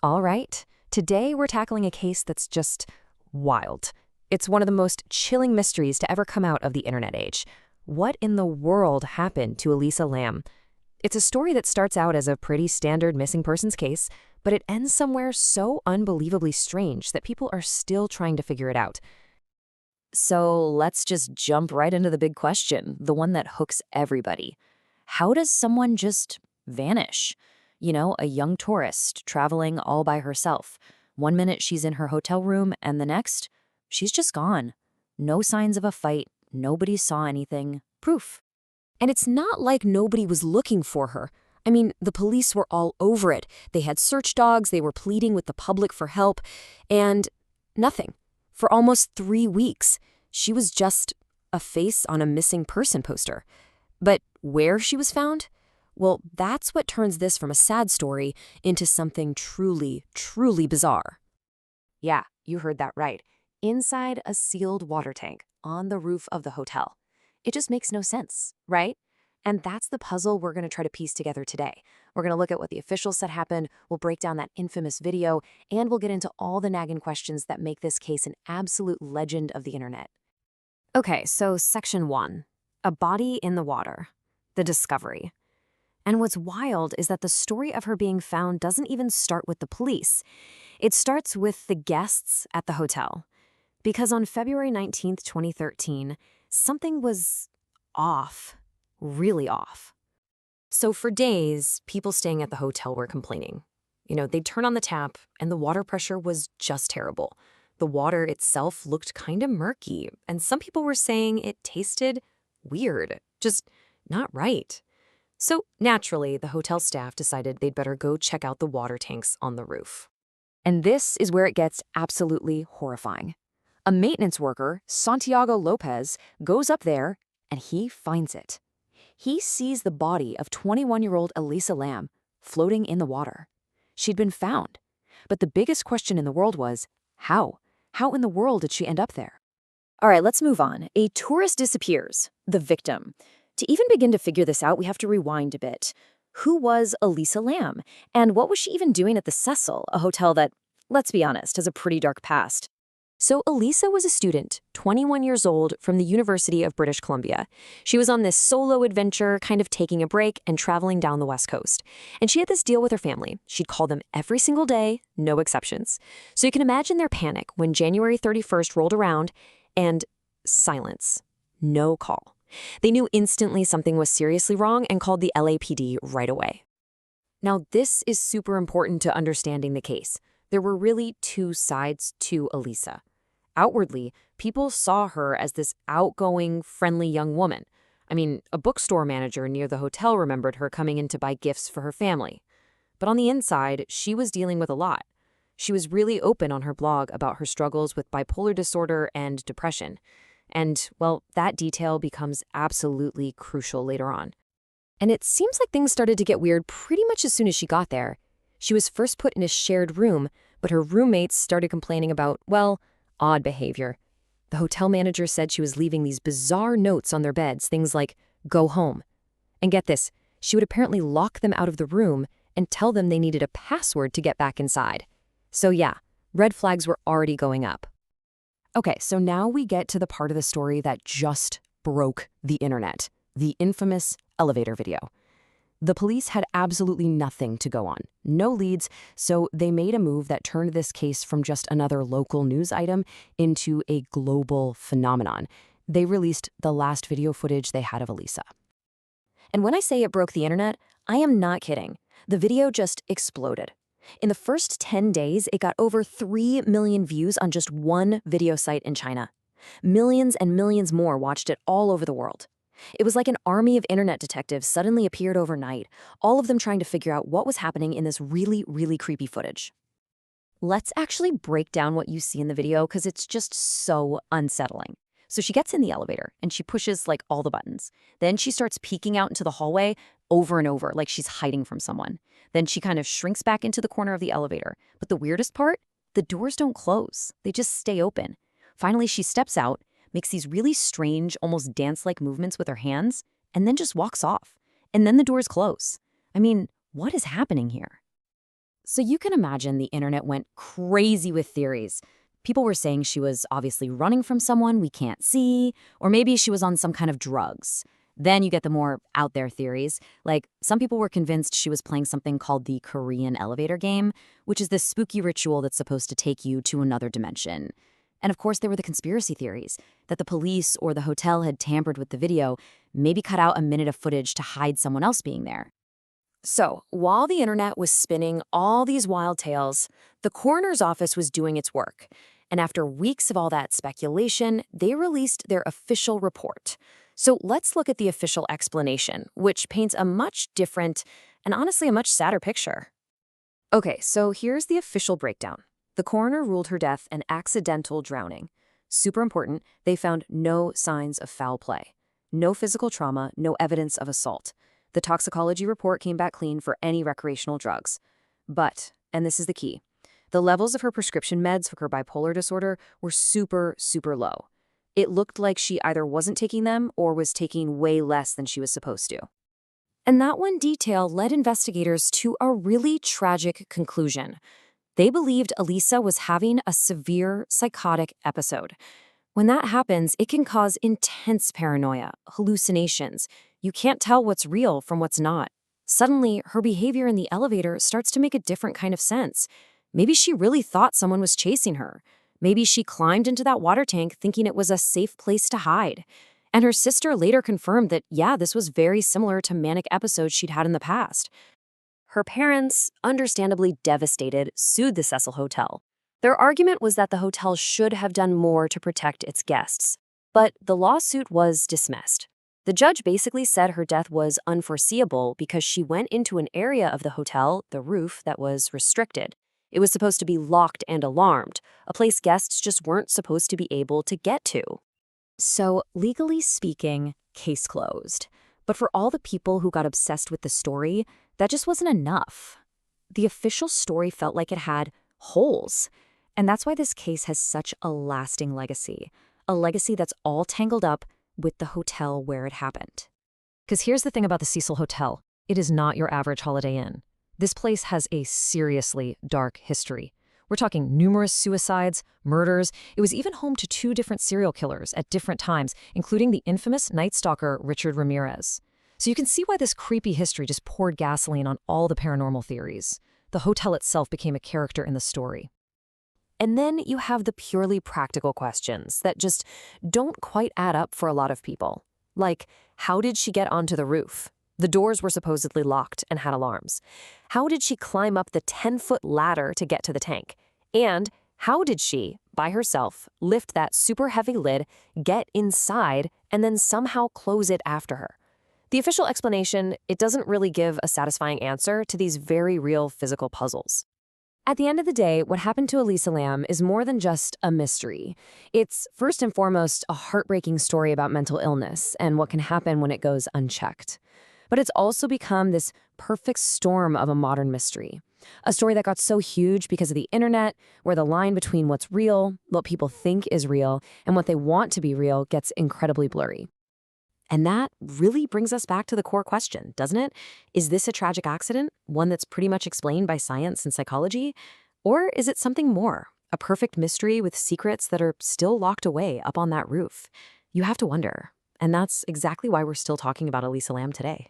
All right, today we're tackling a case that's just wild. It's one of the most chilling mysteries to ever come out of the internet age. What in the world happened to Elisa Lam? It's a story that starts out as a pretty standard missing persons case, but it ends somewhere so unbelievably strange that people are still trying to figure it out. So let's just jump right into the big question, the one that hooks everybody. How does someone just vanish? A young tourist traveling all by herself. One minute she's in her hotel room, and the next, she's just gone. No signs of a fight, nobody saw anything. Proof. And it's not like nobody was looking for her. I mean, the police were all over it. They had search dogs, they were pleading with the public for help, and nothing. For almost 3 weeks, she was just a face on a missing person poster. But where she was found? Well, that's what turns this from a sad story into something truly, truly bizarre. Yeah, you heard that right. Inside a sealed water tank on the roof of the hotel. It just makes no sense, right? And that's the puzzle we're going to try to piece together today. We're going to look at what the officials said happened, we'll break down that infamous video, and we'll get into all the nagging questions that make this case an absolute legend of the internet. Okay, so Section 1. A body in the water. The discovery. And what's wild is that the story of her being found doesn't even start with the police. It starts with the guests at the hotel. Because on February 19th, 2013, something was off. Really off. So for days, people staying at the hotel were complaining. They'd turn on the tap, and the water pressure was just terrible. The water itself looked kind of murky, and some people were saying it tasted weird, just not right. So naturally, the hotel staff decided they'd better go check out the water tanks on the roof. And this is where it gets absolutely horrifying. A maintenance worker, Santiago Lopez, goes up there, and he finds it. He sees the body of 21-year-old Elisa Lam floating in the water. She'd been found. But the biggest question in the world was, how? How in the world did she end up there? All right, let's move on. A tourist disappears, the victim. To even begin to figure this out, we have to rewind a bit. Who was Elisa Lam? And what was she even doing at the Cecil, a hotel that, let's be honest, has a pretty dark past? So Elisa was a student, 21 years old, from the University of British Columbia. She was on this solo adventure, kind of taking a break and traveling down the West Coast. And she had this deal with her family. She'd call them every single day, no exceptions. So you can imagine their panic when January 31st rolled around and silence. No call. They knew instantly something was seriously wrong and called the LAPD right away. Now, this is super important to understanding the case. There were really two sides to Elisa. Outwardly, people saw her as this outgoing, friendly young woman. I mean, a bookstore manager near the hotel remembered her coming in to buy gifts for her family. But on the inside, she was dealing with a lot. She was really open on her blog about her struggles with bipolar disorder and depression. And, well, that detail becomes absolutely crucial later on. And it seems like things started to get weird pretty much as soon as she got there. She was first put in a shared room, but her roommates started complaining about, well, odd behavior. The hotel manager said she was leaving these bizarre notes on their beds, things like, go home. And get this, she would apparently lock them out of the room and tell them they needed a password to get back inside. So yeah, red flags were already going up. Okay, so now we get to the part of the story that just broke the internet, the infamous elevator video. The police had absolutely nothing to go on, no leads, so they made a move that turned this case from just another local news item into a global phenomenon. They released the last video footage they had of Elisa. And when I say it broke the internet, I am not kidding. The video just exploded. In the first 10 days, it got over 3 million views on just one video site in China. Millions and millions more watched it all over the world. It was like an army of internet detectives suddenly appeared overnight, all of them trying to figure out what was happening in this really, really creepy footage. Let's actually break down what you see in the video because it's just so unsettling. So she gets in the elevator and she pushes like all the buttons. Then she starts peeking out into the hallway over and over like she's hiding from someone. Then she kind of shrinks back into the corner of the elevator. But the weirdest part, the doors don't close. They just stay open. Finally, she steps out, makes these really strange, almost dance-like movements with her hands, and then just walks off. And then the doors close. I mean, what is happening here? So you can imagine the internet went crazy with theories. People were saying she was obviously running from someone we can't see, or maybe she was on some kind of drugs. Then you get the more out there theories. Like, some people were convinced she was playing something called the Korean elevator game, which is this spooky ritual that's supposed to take you to another dimension. And of course, there were the conspiracy theories that the police or the hotel had tampered with the video, maybe cut out a minute of footage to hide someone else being there. So, while the internet was spinning all these wild tales, the coroner's office was doing its work. And after weeks of all that speculation, they released their official report. So, let's look at the official explanation, which paints a much different and honestly a much sadder picture. Okay, so here's the official breakdown. The coroner ruled her death an accidental drowning. Super important, they found no signs of foul play. No physical trauma, no evidence of assault. The toxicology report came back clean for any recreational drugs. But, and this is the key, the levels of her prescription meds for her bipolar disorder were super, super low. It looked like she either wasn't taking them or was taking way less than she was supposed to. And that one detail led investigators to a really tragic conclusion. They believed Elisa was having a severe psychotic episode. When that happens, it can cause intense paranoia, hallucinations. You can't tell what's real from what's not. Suddenly, her behavior in the elevator starts to make a different kind of sense. Maybe she really thought someone was chasing her. Maybe she climbed into that water tank thinking it was a safe place to hide. And her sister later confirmed that, yeah, this was very similar to manic episodes she'd had in the past. Her parents, understandably devastated, sued the Cecil Hotel. Their argument was that the hotel should have done more to protect its guests. But the lawsuit was dismissed. The judge basically said her death was unforeseeable because she went into an area of the hotel, the roof, that was restricted. It was supposed to be locked and alarmed, a place guests just weren't supposed to be able to get to. So, legally speaking, case closed. But for all the people who got obsessed with the story, that just wasn't enough. The official story felt like it had holes. And that's why this case has such a lasting legacy. A legacy that's all tangled up with the hotel where it happened. Because here's the thing about the Cecil Hotel. It is not your average Holiday Inn. This place has a seriously dark history. We're talking numerous suicides, murders. It was even home to 2 different serial killers at different times, including the infamous Night Stalker Richard Ramirez. So you can see why this creepy history just poured gasoline on all the paranormal theories. The hotel itself became a character in the story. And then you have the purely practical questions that just don't quite add up for a lot of people. Like, how did she get onto the roof? The doors were supposedly locked and had alarms. How did she climb up the 10-foot ladder to get to the tank? And how did she, by herself, lift that super heavy lid, get inside, and then somehow close it after her? The official explanation, it doesn't really give a satisfying answer to these very real physical puzzles. At the end of the day, what happened to Elisa Lam is more than just a mystery. It's first and foremost a heartbreaking story about mental illness and what can happen when it goes unchecked. But it's also become this perfect storm of a modern mystery. A story that got so huge because of the internet, where the line between what's real, what people think is real, and what they want to be real gets incredibly blurry. And that really brings us back to the core question, doesn't it? Is this a tragic accident, one that's pretty much explained by science and psychology? Or is it something more, a perfect mystery with secrets that are still locked away up on that roof? You have to wonder. And that's exactly why we're still talking about Elisa Lam today.